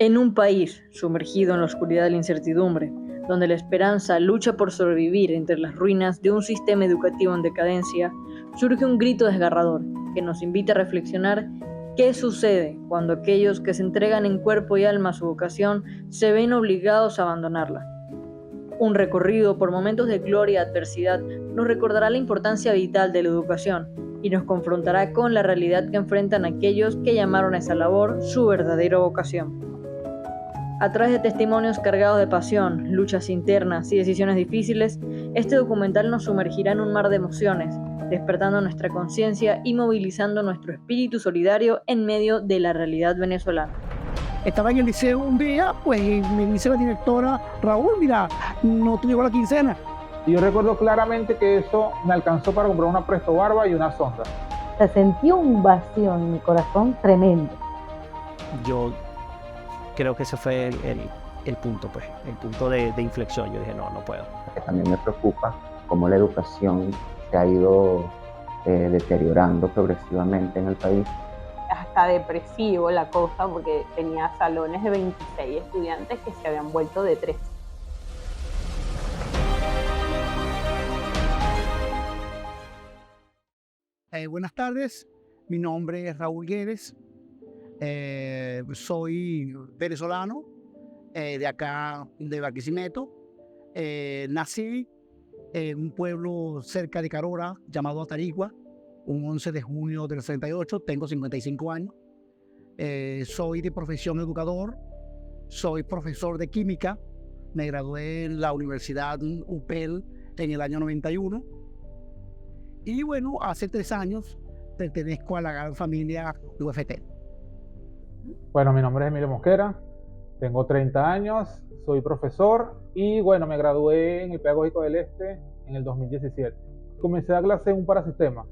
En un país sumergido en la oscuridad de la incertidumbre, donde la esperanza lucha por sobrevivir entre las ruinas de un sistema educativo en decadencia, surge un grito desgarrador que nos invita a reflexionar qué sucede cuando aquellos que se entregan en cuerpo y alma a su vocación se ven obligados a abandonarla. Un recorrido por momentos de gloria y adversidad nos recordará la importancia vital de la educación y nos confrontará con la realidad que enfrentan aquellos que llamaron a esa labor su verdadera vocación. A través de testimonios cargados de pasión, luchas internas y decisiones difíciles, este documental nos sumergirá en un mar de emociones, despertando nuestra conciencia y movilizando nuestro espíritu solidario en medio de la realidad venezolana. Estaba en el liceo un día, pues, y me dice la directora: Raúl, mira, no te llegó la quincena. Y yo recuerdo claramente que eso me alcanzó para comprar una Presto Barba y una sonda. Se sentía un vacío en mi corazón tremendo. Yo creo que ese fue el punto, pues, el punto de inflexión. Yo dije, no puedo. También me preocupa cómo la educación se ha ido deteriorando progresivamente en el país. Hasta depresivo la cosa, porque tenía salones de 26 estudiantes que se habían vuelto de 3. Buenas tardes, mi nombre es Raúl Guedes, soy venezolano, de acá de Barquisimeto. Nací en un pueblo cerca de Carora llamado Atarigua, un 11 de junio del 68, tengo 55 años. Soy de profesión educador, soy profesor de química, me gradué en la Universidad UPEL en el año 91. Y bueno, hace 3 años pertenezco a la gran familia UFT. Bueno, mi nombre es Emilio Mosquera, tengo 30 años, soy profesor y bueno, me gradué en el Pedagógico del Este en el 2017. Comencé a clase en un parasistema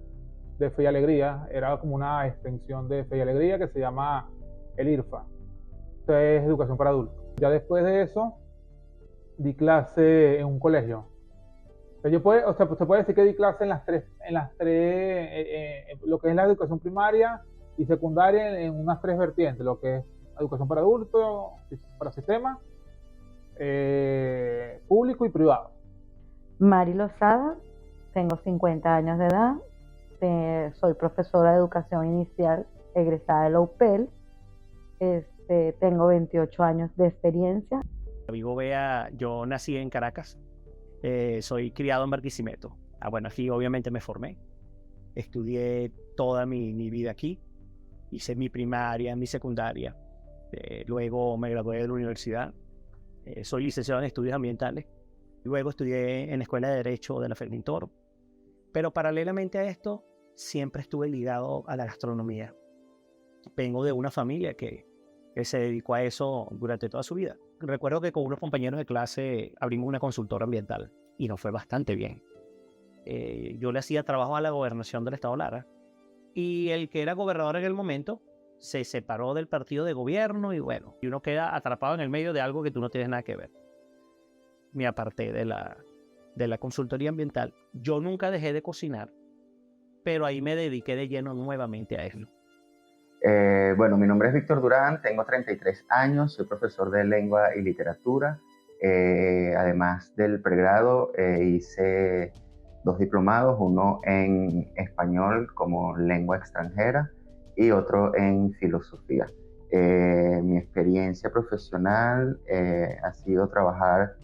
de Fe y Alegría, era como una extensión de Fe y Alegría que se llama el IRFA. Esto es Educación para Adultos. Ya después de eso, di clase en un colegio. Se puede decir que di clase en las tres, lo que es la educación primaria y secundaria en unas 3 vertientes, lo que es educación para adultos, para sistema, público y privado. Mari Lozada, tengo 50 años de edad, soy profesora de educación inicial egresada de la UPEL, tengo 28 años de experiencia. Vigo Bea, yo nací en Caracas, soy criado en Barquisimeto. Bueno, aquí obviamente me formé, estudié toda mi vida aquí, hice mi primaria, mi secundaria, luego me gradué de la universidad, soy licenciado en estudios ambientales, luego estudié en la Escuela de Derecho de la Fermín Toro, pero paralelamente a esto siempre estuve ligado a la gastronomía. Vengo de una familia que se dedicó a eso durante toda su vida. Recuerdo que con unos compañeros de clase abrimos una consultora ambiental y nos fue bastante bien. Yo le hacía trabajo a la gobernación del estado Lara y el que era gobernador en el momento se separó del partido de gobierno y bueno, y uno queda atrapado en el medio de algo que tú no tienes nada que ver. Me aparté de la consultoría ambiental. Yo nunca dejé de cocinar, pero ahí me dediqué de lleno nuevamente a eso. Bueno, mi nombre es Víctor Durán, tengo 33 años, soy profesor de lengua y literatura. Además del pregrado, hice 2 diplomados, uno en español como lengua extranjera y otro en filosofía. Mi experiencia profesional ha sido trabajar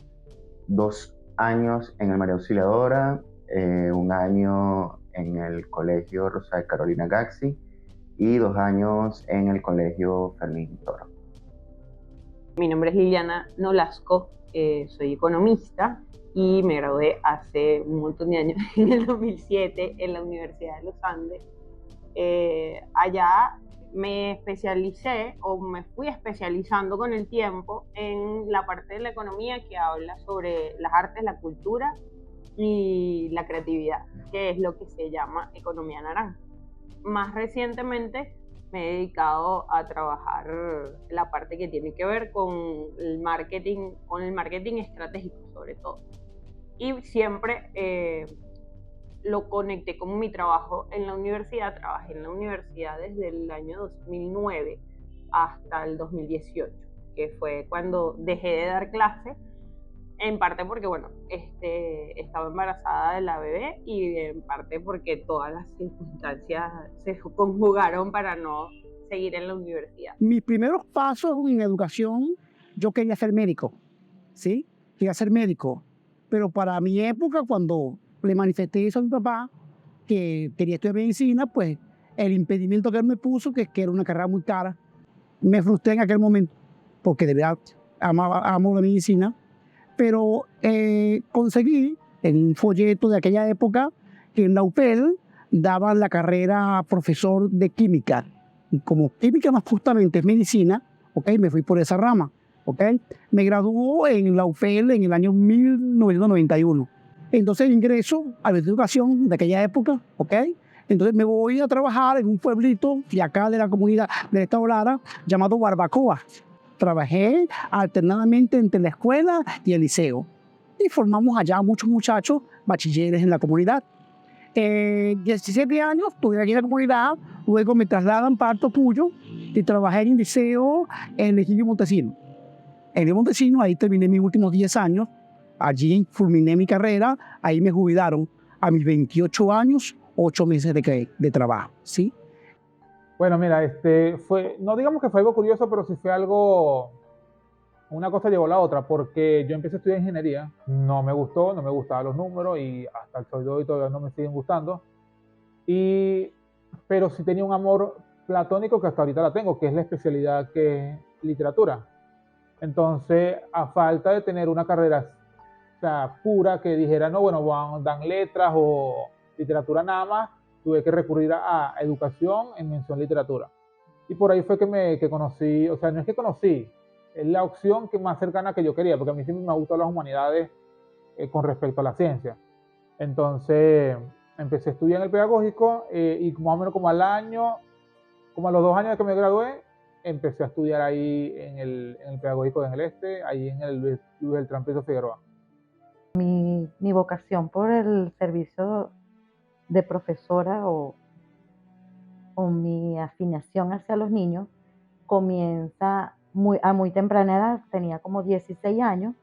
2 años en el María Auxiliadora, 1 año en el Colegio Rosa Carolina Gaxi y 2 años en el Colegio Fermín Toro. Mi nombre es Liliana Nolasco, soy economista y me gradué hace un montón de años, en el 2007, en la Universidad de los Andes. Allá me especialicé o me fui especializando con el tiempo en la parte de la economía que habla sobre las artes, la cultura y la creatividad, que es lo que se llama economía naranja. Más recientemente me he dedicado a trabajar la parte que tiene que ver con el marketing estratégico sobre todo. Y siempre lo conecté con mi trabajo en la universidad. Trabajé en la universidad desde el año 2009 hasta el 2018. que fue cuando dejé de dar clase, en parte porque, bueno, estaba embarazada de la bebé y en parte porque todas las circunstancias se conjugaron para no seguir en la universidad. Mis primeros pasos en educación, yo quería ser médico, ¿sí? Quería ser médico, pero para mi época, cuando le manifesté eso a mi papá, que quería estudiar medicina, pues el impedimento que él me puso, que era una carrera muy cara, me frustré en aquel momento, porque de verdad amo la medicina, pero conseguí en un folleto de aquella época que en la UPEL daban la carrera profesor de química. Y como química más justamente es medicina, ¿okay? Me fui por esa rama. ¿Okay? Me graduó en la UPEL en el año 1991. Entonces ingreso a la educación de aquella época, ¿ok? Entonces me voy a trabajar en un pueblito de acá de la comunidad de esta Lara llamado Barbacoa. Trabajé alternadamente entre la escuela y el liceo. Y formamos allá muchos muchachos bachilleres en la comunidad. 17 años estuve aquí en la comunidad, luego me trasladan para Puyo y trabajé en el liceo en el Gilio Montesino. En el Montesino ahí terminé mis últimos 10 años. Allí fulminé mi carrera, ahí me jubilaron a mis 28 años, 8 meses de trabajo, ¿sí? Bueno, mira, no digamos que fue algo curioso, pero sí fue algo, una cosa llevó a la otra, porque yo empecé a estudiar ingeniería, no me gustó, no me gustaban los números y hasta el sol de hoy todavía no me siguen gustando, pero sí tenía un amor platónico que hasta ahorita la tengo, que es la especialidad que es literatura. Entonces, a falta de tener una carrera pura que dijera, no, bueno, dan letras o literatura nada más, tuve que recurrir a educación en mención literatura. Y por ahí fue que conocí, o sea, no es que conocí, es la opción que más cercana que yo quería, porque a mí siempre me gustan las humanidades con respecto a la ciencia. Entonces, empecé a estudiar en el pedagógico y más o menos como al año, como a los 2 años de que me gradué, empecé a estudiar ahí en el pedagógico en el ahí en el Luis Beltrán Prieto Figueroa. Mi vocación por el servicio de profesora o mi afinación hacia los niños comienza a muy temprana edad, tenía como 16 años,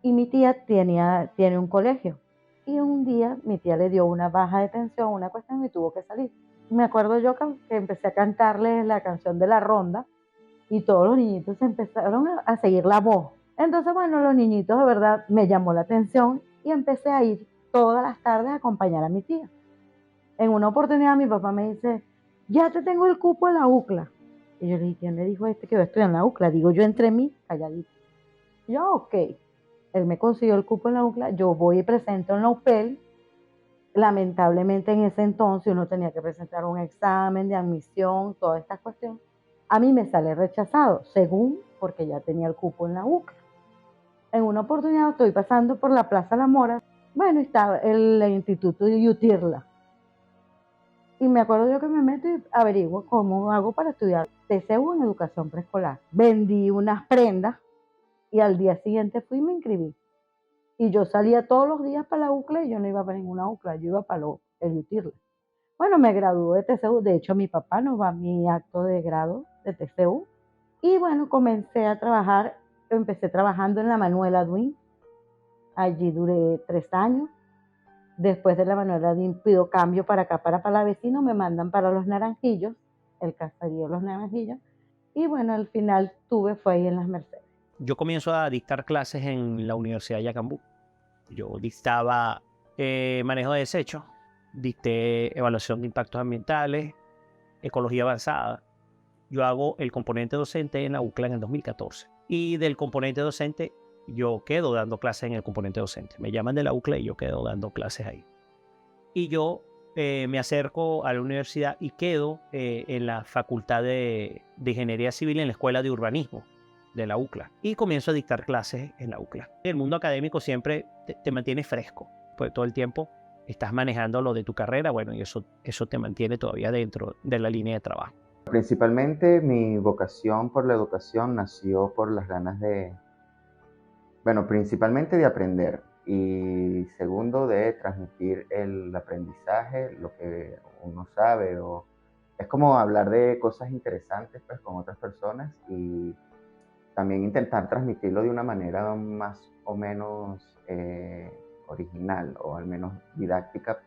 y mi tía tiene un colegio. Y un día mi tía le dio una baja de tensión, una cuestión, y tuvo que salir. Me acuerdo yo que empecé a cantarles la canción de la ronda y todos los niñitos empezaron a seguir la voz. Entonces, bueno, los niñitos de verdad me llamó la atención y empecé a ir todas las tardes a acompañar a mi tía. En una oportunidad mi papá me dice, ya te tengo el cupo en la UCLA. Y yo le dije, ¿quién le dijo a este que va a estudiar en la UCLA? Digo yo entre mí, calladito. Yo, ok. Él me consiguió el cupo en la UCLA, yo voy y presento en la UPEL. Lamentablemente en ese entonces uno tenía que presentar un examen de admisión, toda esta cuestión. A mí me sale rechazado, según porque ya tenía el cupo en la UCLA. En una oportunidad estoy pasando por la Plaza La Mora, bueno, estaba el Instituto de UTIRLA. Y me acuerdo yo que me meto y averiguo cómo hago para estudiar TCU en educación preescolar. Vendí unas prendas y al día siguiente fui y me inscribí. Y yo salía todos los días para la UCLA y yo no iba para ninguna UCLA, yo iba para el UTIRLA. Bueno, me gradué de TCU, de hecho mi papá nos va a mi acto de grado de TCU. Y bueno, empecé trabajando en la Manuel Aduin. Allí duré 3 años. Después de la Manuel Aduin pido cambio para acá, para Palavecino, me mandan para Los Naranjillos, el caserío Los Naranjillos. Y bueno, al final fue ahí en Las Mercedes. Yo comienzo a dictar clases en la Universidad de Yacambú. Yo dictaba manejo de desechos, dicté evaluación de impactos ambientales, ecología avanzada. Yo hago el componente docente en la UCLA en el 2014. Y del componente docente, yo quedo dando clases en el componente docente. Me llaman de la UCLA y yo quedo dando clases ahí. Y yo me acerco a la universidad y quedo en la Facultad de Ingeniería Civil en la Escuela de Urbanismo de la UCLA. Y comienzo a dictar clases en la UCLA. El mundo académico siempre te mantiene fresco, pues todo el tiempo estás manejando lo de tu carrera, bueno, y eso te mantiene todavía dentro de la línea de trabajo. Principalmente mi vocación por la educación nació por las ganas principalmente de aprender y segundo de transmitir el aprendizaje, lo que uno sabe, o es como hablar de cosas interesantes pues con otras personas y también intentar transmitirlo de una manera más o menos original o al menos didáctica,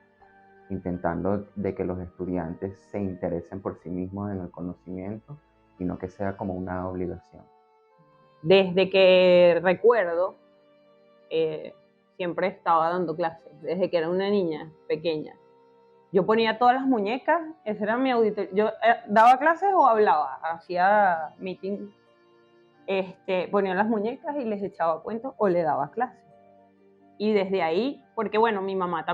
intentando de que los estudiantes se interesen por sí mismos en el conocimiento y no que sea como una obligación. Desde que recuerdo, siempre estaba dando clases, desde que era una niña pequeña. Yo ponía todas las muñecas, ese era mi auditorio. Yo daba clases o hablaba, hacía meeting, ponía las muñecas y les echaba cuentos o le daba clases. Y desde ahí, porque bueno, mi mamá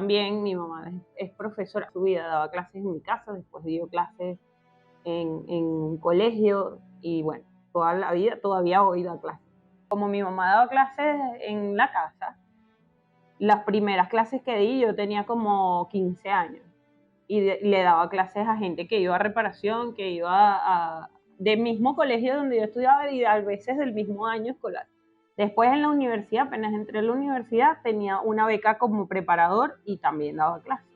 es profesora, su vida daba clases en mi casa, después dio clases en un colegio y bueno, toda la vida todavía hoy da clases. Como mi mamá daba clases en la casa, las primeras clases que di yo tenía como 15 años y le daba clases a gente que iba a reparación, que iba del mismo colegio donde yo estudiaba y a veces del mismo año escolar. Después en la universidad, apenas entré en la universidad, tenía una beca como preparador y también daba clases.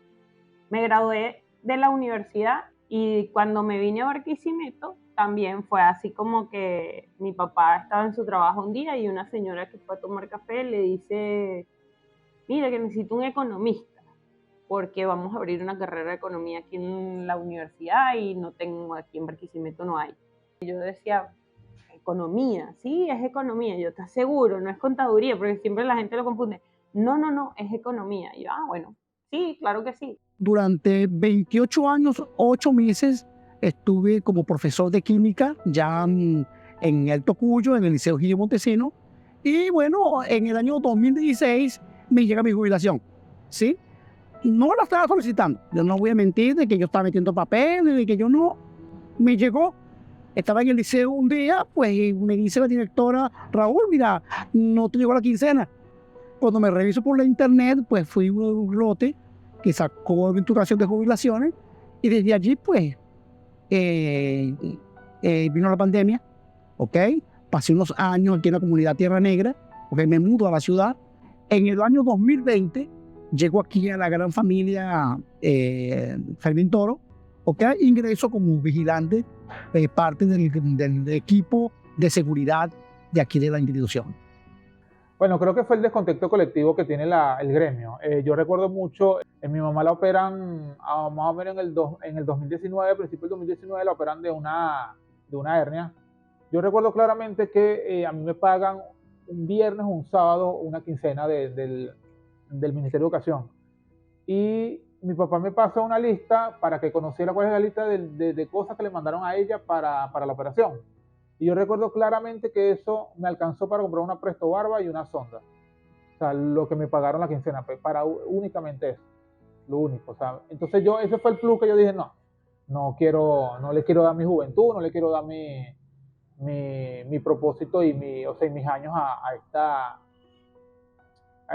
Me gradué de la universidad y cuando me vine a Barquisimeto, también fue así como que mi papá estaba en su trabajo un día y una señora que fue a tomar café le dice, mira que necesito un economista porque vamos a abrir una carrera de economía aquí en la universidad y no tengo, aquí en Barquisimeto no hay. Y yo decía, economía, sí, es economía. Yo, ¿estás seguro? No es contaduría, porque siempre la gente lo confunde. No, es economía. Y yo, bueno, sí, claro que sí. Durante 28 años, 8 meses, estuve como profesor de química ya en el Tocuyo, en el Liceo Gilio Montesino. Y bueno, en el año 2016 me llega mi jubilación, ¿sí? No la estaba solicitando. Yo no voy a mentir de que yo estaba metiendo papeles, de que yo no. Me llegó. Estaba en el liceo un día, pues y me dice la directora, Raúl, mira, no te llegó la quincena. Cuando me reviso por la internet, pues fui un lote que sacó venturación de jubilaciones y desde allí, pues, vino la pandemia, ¿ok? Pasé unos años aquí en la comunidad Tierra Negra, porque me mudo a la ciudad. En el año 2020 llego aquí a la gran familia Fermín Toro, ¿ok? Ingreso como vigilante, parte del equipo de seguridad de aquí de la institución. Bueno, creo que fue el descontexto colectivo que tiene el gremio. Yo recuerdo mucho, mi mamá la operan más o menos en el 2019, a principios del 2019 la operan de una hernia. Yo recuerdo claramente que a mí me pagan un viernes o un sábado una quincena del Ministerio de Educación. Y mi papá me pasó una lista para que conociera cuál es la lista de cosas que le mandaron a ella para la operación. Y yo recuerdo claramente que eso me alcanzó para comprar una Presto Barba y una sonda. O sea, lo que me pagaron la quincena, para únicamente eso. Lo único, o sea, entonces ese fue el plus que yo dije, no le quiero dar mi juventud, no le quiero dar mi propósito y mis años a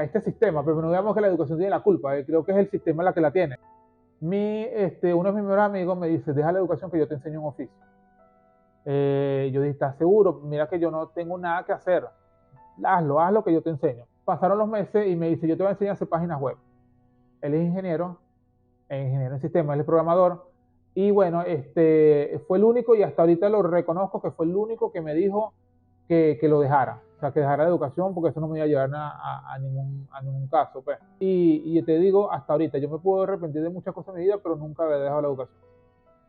este sistema, pero no digamos que la educación tiene la culpa, creo que es el sistema la que la tiene. Uno de mis mejores amigos me dice, deja la educación que yo te enseño un oficio. Yo dije, ¿estás seguro? Mira que yo no tengo nada que hacer. Haz lo que yo te enseño. Pasaron los meses y me dice, yo te voy a enseñar a hacer páginas web. Él es ingeniero en sistemas, él es programador. Y bueno, fue el único, y hasta ahorita lo reconozco, que fue el único que me dijo que lo dejara. O sea, que dejara la educación, porque eso no me iba a llevar a ningún caso. Pues. Y te digo, hasta ahorita, yo me puedo arrepentir de muchas cosas en mi vida, pero nunca había dejado la educación.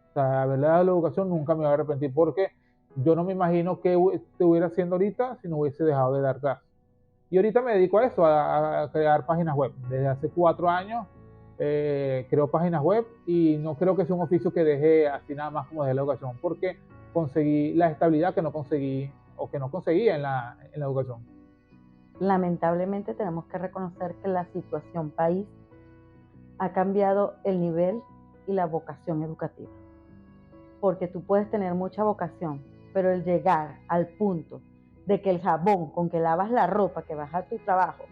O sea, haberle dado la educación nunca me voy a arrepentir, porque yo no me imagino qué estuviera haciendo ahorita si no hubiese dejado de dar clases. Y ahorita me dedico a eso, a crear páginas web. Desde hace 4 años creo páginas web y no creo que sea un oficio que deje así nada más como dejé la educación, porque conseguí la estabilidad que no conseguí o que no conseguía en la educación. Lamentablemente tenemos que reconocer que la situación país ha cambiado el nivel y la vocación educativa. Porque tú puedes tener mucha vocación, pero el llegar al punto de que el jabón con que lavas la ropa que vas a tu trabajo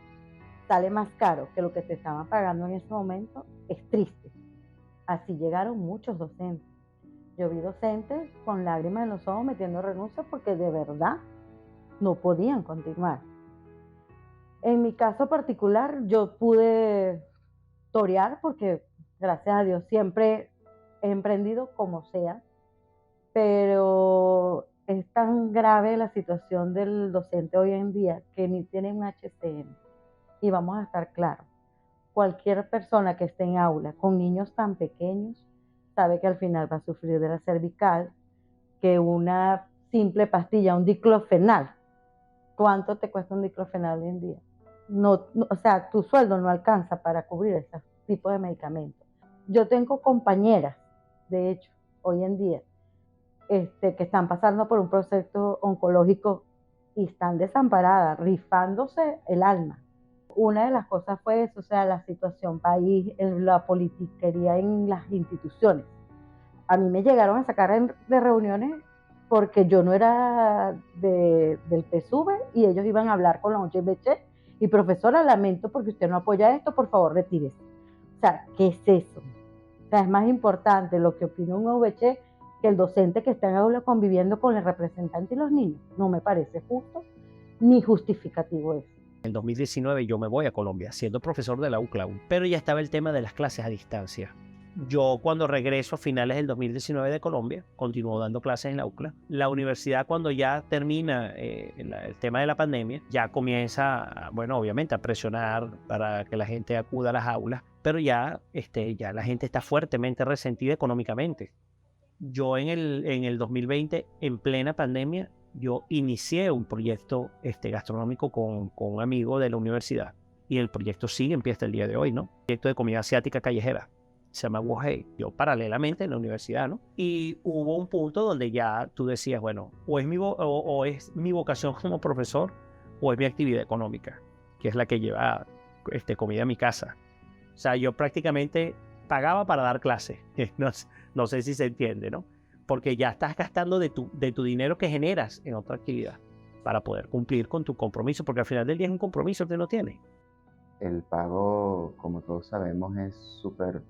sale más caro que lo que te estaban pagando en ese momento, es triste. Así llegaron muchos docentes. Yo vi docentes con lágrimas en los ojos metiendo renuncias porque de verdad no podían continuar. En mi caso particular, yo pude torear porque, gracias a Dios, siempre he emprendido como sea, pero es tan grave la situación del docente hoy en día que ni tiene un HCM. Y vamos a estar claros, cualquier persona que esté en aula con niños tan pequeños sabe que al final va a sufrir de la cervical, que una simple pastilla, un diclofenal. ¿Cuánto te cuesta un diclofenal hoy en día? O sea, tu sueldo no alcanza para cubrir ese tipo de medicamentos. Yo tengo compañeras, de hecho, hoy en día, que están pasando por un proceso oncológico y están desamparadas, rifándose el alma. Una de las cosas fue eso, o sea, la situación país, la politiquería en las instituciones. A mí me llegaron a sacar de reuniones porque yo no era del PSUV y ellos iban a hablar con la ONG y profesora, lamento porque usted no apoya esto, por favor retírese. O sea, ¿qué es eso? O sea, es más importante lo que opina un OVC que el docente que está en aula conviviendo con el representante y los niños. No me parece justo ni justificativo eso. En 2019 yo me voy a Colombia siendo profesor de la UCLA, pero ya estaba el tema de las clases a distancia. Yo cuando regreso a finales del 2019 de Colombia, continúo dando clases en la UCLA. La universidad cuando ya termina el tema de la pandemia, ya comienza, bueno, obviamente a presionar para que la gente acuda a las aulas, pero ya la gente está fuertemente resentida económicamente. Yo en el 2020, en plena pandemia, yo inicié un proyecto gastronómico con un amigo de la universidad y el proyecto sigue en pie hasta el día de hoy, ¿no? Proyecto de comida asiática callejera. Se llama Wohei, yo paralelamente en la universidad, ¿no? Y hubo un punto donde ya tú decías, bueno, o es mi vocación como profesor o es mi actividad económica, que es la que lleva comida a mi casa. O sea, yo prácticamente pagaba para dar clases. No sé si se entiende, ¿no? Porque ya estás gastando de tu dinero que generas en otra actividad para poder cumplir con tu compromiso, porque al final del día es un compromiso que uno tiene. El pago, como todos sabemos, es súper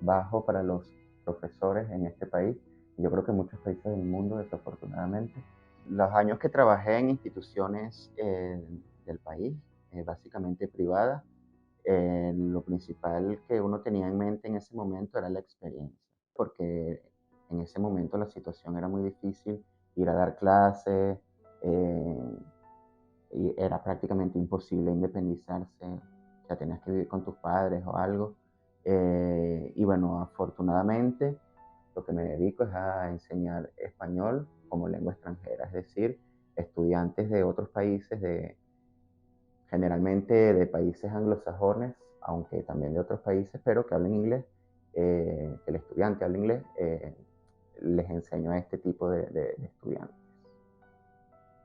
bajo para los profesores en este país. Yo creo que en muchos países del mundo, desafortunadamente. Los años que trabajé en instituciones del país, básicamente privadas, lo principal que uno tenía en mente en ese momento era la experiencia, porque en ese momento la situación era muy difícil, ir a dar clases, y era prácticamente imposible independizarse, o sea, tenías que vivir con tus padres o algo. Y bueno, afortunadamente lo que me dedico es a enseñar español como lengua extranjera, es decir, estudiantes de otros países, generalmente de países anglosajones, aunque también de otros países, pero que hablen inglés, que el estudiante hable inglés, les enseño a este tipo de estudiantes.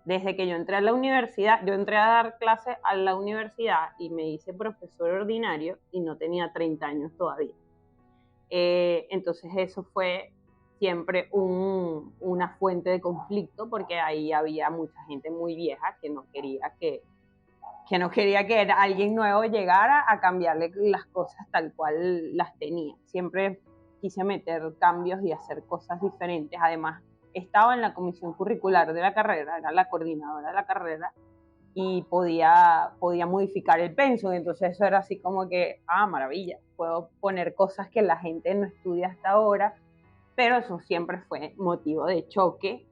Desde que yo entré a la universidad, yo entré a dar clases a la universidad y me hice profesor ordinario y no tenía 30 años todavía. Entonces eso fue siempre una fuente de conflicto porque ahí había mucha gente muy vieja que no quería que alguien nuevo llegara a cambiarle las cosas tal cual las tenía. Siempre quise meter cambios y hacer cosas diferentes. Además, estaba en la comisión curricular de la carrera, era la coordinadora de la carrera y podía modificar el pensum. Entonces eso era así como que, maravilla, puedo poner cosas que la gente no estudia hasta ahora, pero eso siempre fue motivo de choque.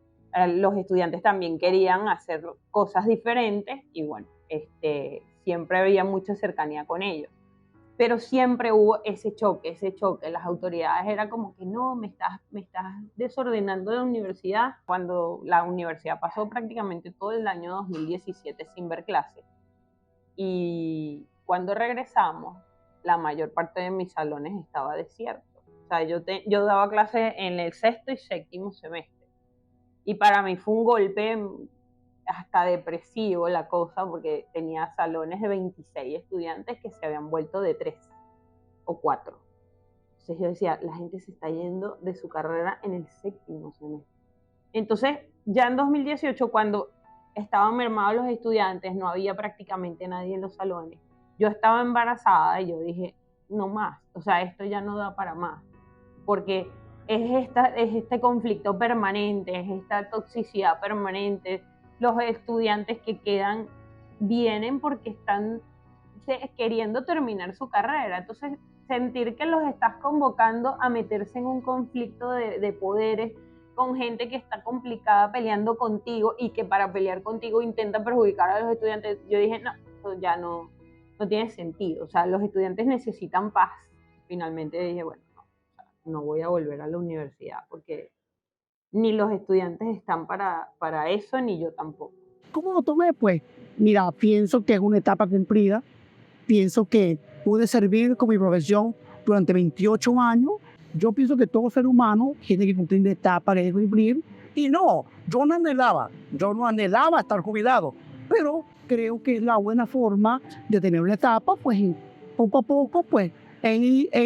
Los estudiantes también querían hacer cosas diferentes y bueno, siempre había mucha cercanía con ellos. Pero siempre hubo ese choque. Las autoridades era como que no, me estás desordenando la universidad. Cuando la universidad pasó prácticamente todo el año 2017 sin ver clases. Y cuando regresamos, la mayor parte de mis salones estaba desierto. O sea, yo daba clases en el 6º y 7º semestre. Y para mí fue un golpe hasta depresivo la cosa, porque tenía salones de 26 estudiantes que se habían vuelto de 3 o 4. Entonces yo decía, la gente se está yendo de su carrera en el 7º semestre. Entonces, ya en 2018, cuando estaban mermados los estudiantes, no había prácticamente nadie en los salones, yo estaba embarazada y yo dije, no más, o sea, esto ya no da para más, porque es este conflicto permanente, es esta toxicidad permanente. Los estudiantes que quedan vienen porque están queriendo terminar su carrera. Entonces, sentir que los estás convocando a meterse en un conflicto de poderes con gente que está complicada peleando contigo y que para pelear contigo intenta perjudicar a los estudiantes, yo dije, no, eso ya no tiene sentido. O sea, los estudiantes necesitan paz. Finalmente dije, bueno, no voy a volver a la universidad porque ni los estudiantes están para eso, ni yo tampoco. ¿Cómo lo tomé? Pues, mira, pienso que es una etapa cumplida. Pienso que pude servir con mi profesión durante 28 años. Yo pienso que todo ser humano tiene que cumplir la etapa que debe cumplir. Y no, yo no anhelaba estar jubilado, pero creo que es la buena forma de tener una etapa, pues poco a poco, pues he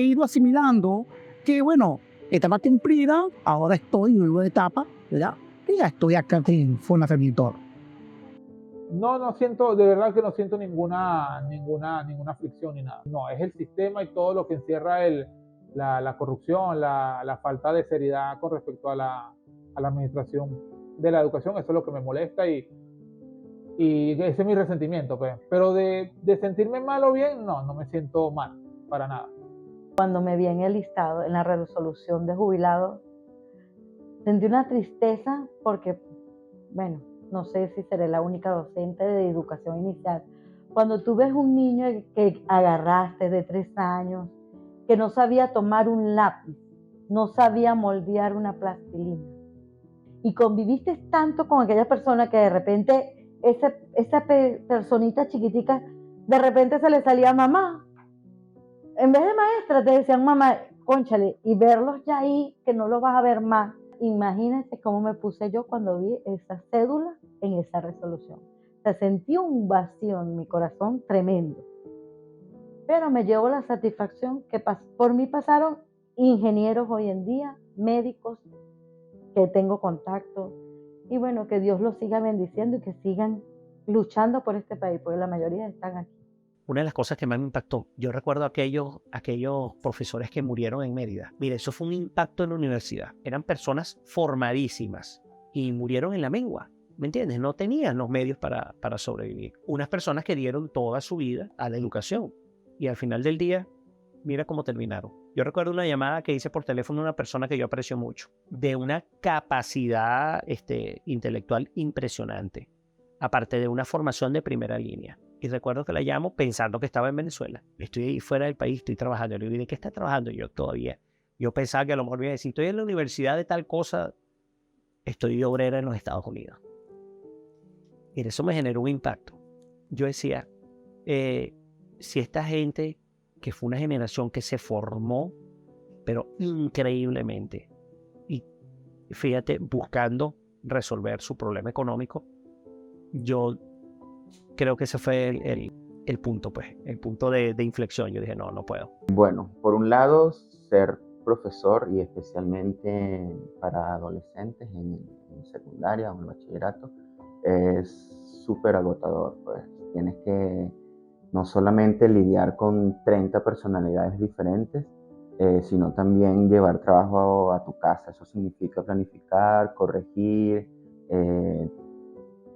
ido asimilando que, bueno, etapa cumplida, ahora estoy en una nueva etapa, ¿verdad? Y ya estoy acá en forma servidor. No siento, de verdad que no siento ninguna aflicción ni nada. No, es el sistema y todo lo que encierra la corrupción, la falta de seriedad con respecto a la administración de la educación. Eso es lo que me molesta y ese es mi resentimiento, pues. Pero de sentirme mal o bien, no me siento mal, para nada. Cuando me vi en el listado, en la resolución de jubilados, sentí una tristeza porque, bueno, no sé si seré la única docente de educación inicial. Cuando tú ves un niño que agarraste de 3 años, que no sabía tomar un lápiz, no sabía moldear una plastilina, y conviviste tanto con aquella persona que de repente esa personita chiquitica, de repente se le salía mamá. En vez de maestra te decían mamá, cónchale, y verlos ya ahí, que no los vas a ver más. Imagínense cómo me puse yo cuando vi esa cédula en esa resolución. O sea, sentí un vacío en mi corazón tremendo. Pero me llevo la satisfacción que por mí pasaron ingenieros hoy en día, médicos que tengo contacto. Y bueno, que Dios los siga bendiciendo y que sigan luchando por este país, porque la mayoría están aquí. Una de las cosas que más me impactó, yo recuerdo aquellos profesores que murieron en Mérida. Mira, eso fue un impacto en la universidad. Eran personas formadísimas y murieron en la mengua. ¿Me entiendes? No tenían los medios para sobrevivir. Unas personas que dieron toda su vida a la educación. Y al final del día, mira cómo terminaron. Yo recuerdo una llamada que hice por teléfono a una persona que yo aprecio mucho, de una capacidad intelectual impresionante, aparte de una formación de primera línea. Y recuerdo que la llamo pensando que estaba en Venezuela. Estoy ahí fuera del país, estoy trabajando. Le digo, ¿de qué está trabajando? Yo todavía. Yo pensaba que a lo mejor me iba a decir, estoy en la universidad de tal cosa, estoy de obrera en los Estados Unidos. Y eso me generó un impacto. Yo decía, si esta gente, que fue una generación que se formó, pero increíblemente, y fíjate, buscando resolver su problema económico, yo creo que ese fue el punto, pues, el punto de inflexión. Yo dije, no puedo. Bueno, por un lado, ser profesor y especialmente para adolescentes en secundaria o en bachillerato es súper agotador, pues. Tienes que no solamente lidiar con 30 personalidades diferentes, sino también llevar trabajo a tu casa. Eso significa planificar, corregir,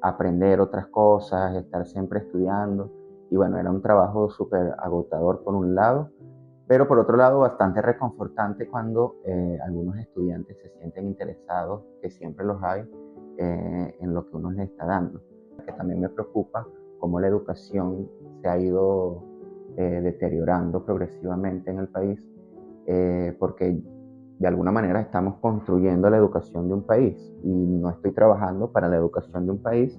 aprender otras cosas, estar siempre estudiando. Y bueno, era un trabajo súper agotador por un lado, pero por otro lado bastante reconfortante cuando algunos estudiantes se sienten interesados, que siempre los hay, en lo que uno les está dando. Que también me preocupa cómo la educación se ha ido deteriorando progresivamente en el país, porque de alguna manera estamos construyendo la educación de un país y no estoy trabajando para la educación de un país,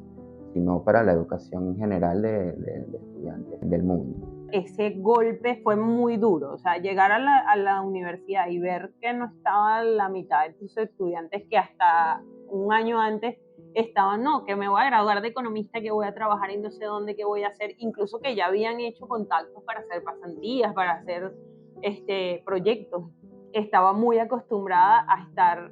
sino para la educación en general de estudiantes del mundo. Ese golpe fue muy duro, o sea, llegar a la universidad y ver que no estaba la mitad de tus estudiantes que hasta un año antes estaban, no, que me voy a graduar de economista, que voy a trabajar en no sé dónde, que voy a hacer, incluso que ya habían hecho contactos para hacer pasantías, para hacer proyectos. Estaba muy acostumbrada a estar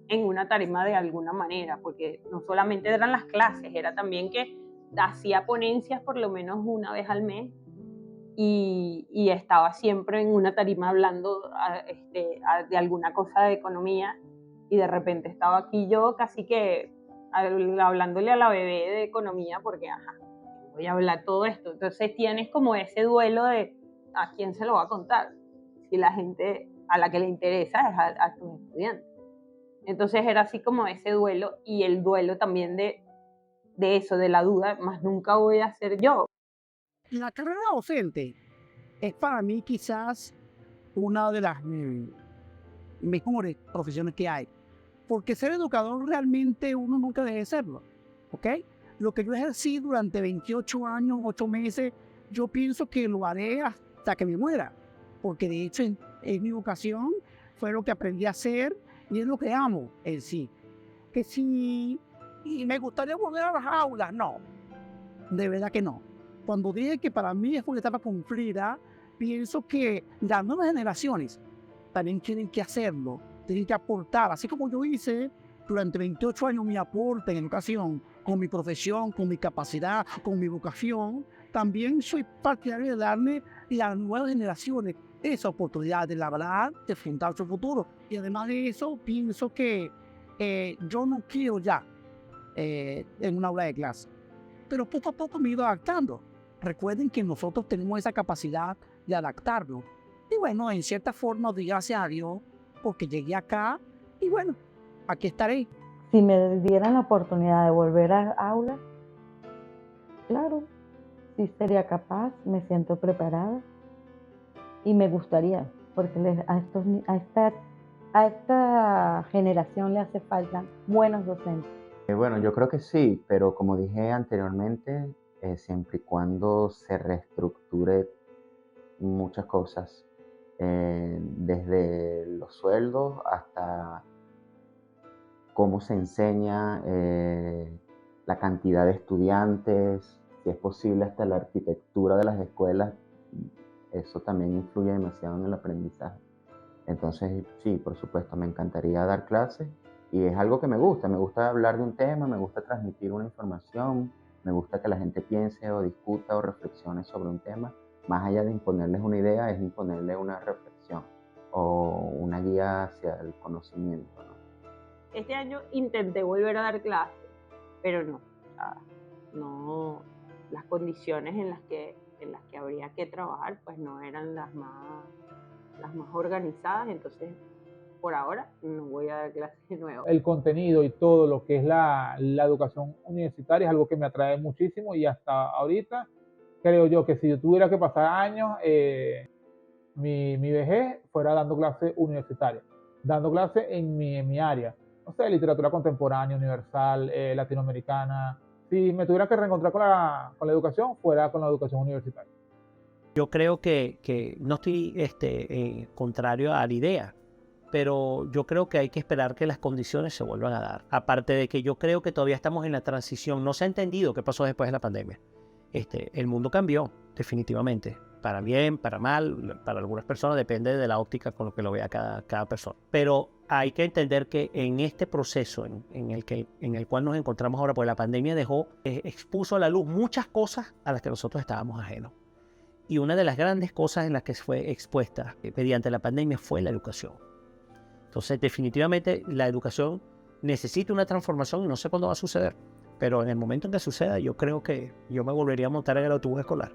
en una tarima de alguna manera, porque no solamente eran las clases, era también que hacía ponencias por lo menos una vez al mes y estaba siempre en una tarima hablando de alguna cosa de economía y de repente estaba aquí yo casi que hablándole a la bebé de economía porque, voy a hablar todo esto. Entonces tienes como ese duelo de a quién se lo va a contar, si la gente a la que le interesa es a tus estudiantes. Entonces era así como ese duelo y el duelo también de eso, de la duda, más nunca voy a ser yo. La carrera docente es para mí quizás una de las mejores profesiones que hay. Porque ser educador realmente uno nunca debe de serlo. ¿Ok? Lo que yo ejercí durante 28 años, 8 meses, yo pienso que lo haré hasta que me muera. Porque de hecho en mi vocación fue lo que aprendí a hacer y es lo que amo en sí. Que si y me gustaría volver a las aulas, no. De verdad que no. Cuando dije que para mí es una etapa cumplida, pienso que las nuevas generaciones también tienen que hacerlo, tienen que aportar, así como yo hice durante 28 años mi aporte en educación, con mi profesión, con mi capacidad, con mi vocación, también soy partidario de darle a las nuevas generaciones esa oportunidad de labrar, de fundar su futuro. Y además de eso, pienso que yo no quiero ya en una aula de clase, pero poco a poco me he ido adaptando. Recuerden que nosotros tenemos esa capacidad de adaptarnos. Y bueno, en cierta forma, doy gracias a Dios porque llegué acá y bueno, aquí estaré. Si me dieran la oportunidad de volver a aula, claro, sí sería capaz, me siento preparada y me gustaría, porque a esta generación le hace falta buenos docentes. Bueno, yo creo que sí, pero como dije anteriormente, siempre y cuando se reestructure muchas cosas, desde los sueldos hasta cómo se enseña, la cantidad de estudiantes, si es posible hasta la arquitectura de las escuelas, eso también influye demasiado en el aprendizaje. Entonces, sí, por supuesto, me encantaría dar clases y es algo que me gusta hablar de un tema, me gusta transmitir una información, me gusta que la gente piense o discuta o reflexione sobre un tema, más allá de imponerles una idea, es imponerles una reflexión o una guía hacia el conocimiento, ¿no? Este año intenté volver a dar clases, pero no, o sea, no, las condiciones en las que habría que trabajar pues no eran las más organizadas, entonces por ahora no voy a dar clases de nuevo. El contenido y todo lo que es la educación universitaria es algo que me atrae muchísimo y hasta ahorita creo yo que si yo tuviera que pasar años, mi vejez fuera dando clases universitarias, dando clases en mi área, no sé, literatura contemporánea, universal, latinoamericana. Si me tuviera que reencontrar con la educación, fuera con la educación universitaria. Yo creo que no estoy contrario a la idea, pero yo creo que hay que esperar que las condiciones se vuelvan a dar. Aparte de que yo creo que todavía estamos en la transición, no se ha entendido qué pasó después de la pandemia. El mundo cambió, definitivamente. Para bien, para mal, para algunas personas depende de la óptica con lo que lo vea cada persona. Pero hay que entender que en este proceso en el cual nos encontramos ahora, pues la pandemia expuso a la luz muchas cosas a las que nosotros estábamos ajenos. Y una de las grandes cosas en las que fue expuesta mediante la pandemia fue la educación. Entonces, definitivamente, la educación necesita una transformación y no sé cuándo va a suceder. Pero en el momento en que suceda, yo creo que yo me volvería a montar en el autobús escolar.